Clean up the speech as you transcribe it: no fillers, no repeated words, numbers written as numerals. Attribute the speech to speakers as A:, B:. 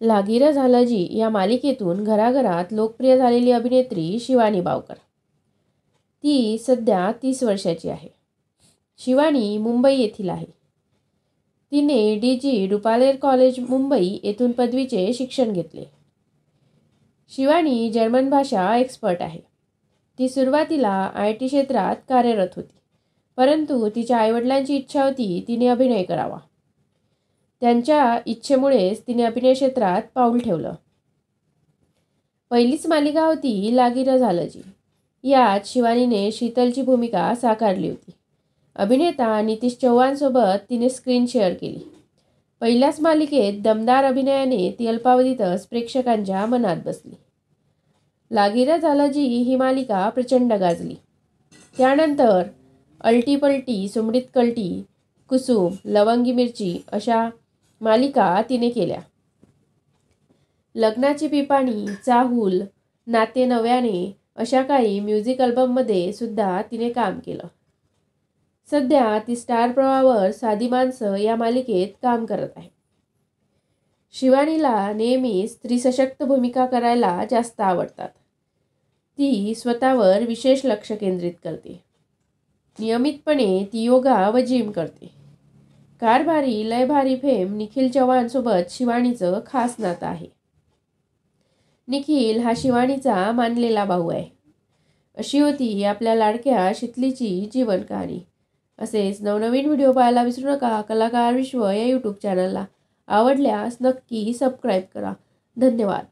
A: लागिरं झालं जी या मालिकेतून घराघरात लोकप्रिय झालेली अभिनेत्री शिवानी बावकर. ती सध्या 30 वर्षाची आहे. शिवानी मुंबई येथील आहे. तिने डी.जी. रुपालेर कॉलेज मुंबई येथून पदवीचे शिक्षण घेतले. शिवानी जर्मन भाषा एक्सपर्ट आहे. ती सुरुवातीला IT क्षेत्रात कार्यरत होती, परंतु तिच्या आईवडिलांची इच्छा होती तिने अभिनय करावा. त्यांच्या इच्छेमुळेच तिने अभिनय क्षेत्रात पाऊल ठेवलं. पहिलीच मालिका होती लागिरं झालं जी. यात शिवानीने शीतलची भूमिका साकारली होती. अभिनेता नितीश चव्हाणसोबत तिने स्क्रीन शेअर केली. पहिल्याच मालिकेत दमदार अभिनयाने ती अल्पावधीतच प्रेक्षकांच्या मनात बसली. लागिरं झालं जी ही मालिका प्रचंड गाजली. त्यानंतर अलटी पलटी, सुमडीत कलटी, कुसुम, लवंगी मिरची अशा मालिका तिने केल्या. लग्नाची पिपाणी, चाहूल, नाते नव्याने अशा काही म्युझिक अल्बममध्ये सुद्धा तिने काम केलं. सध्या ती स्टार प्रवाहावर साधी माणसं या मालिकेत काम करत आहे. शिवानीला नेहमी स्त्री सशक्त भूमिका करायला जास्त आवडतात. ती स्वतःवर विशेष लक्ष केंद्रित करते. नियमितपणे ती योगा व जिम करते. कारभारी लय भारी फेम निखिल चव्हाणसोबत शिवानीचं खास नातं आहे. निखिल हा शिवानीचा मानलेला भाऊ आहे. अशी होती आपल्या लाडक्या शितलीची जीवन कहाणी. असेच नवनवीन व्हिडिओ पाहायला विसरू नका. कलाकार विश्व या YouTube चॅनलला आवडल्यास नक्की सबस्क्राईब करा. धन्यवाद.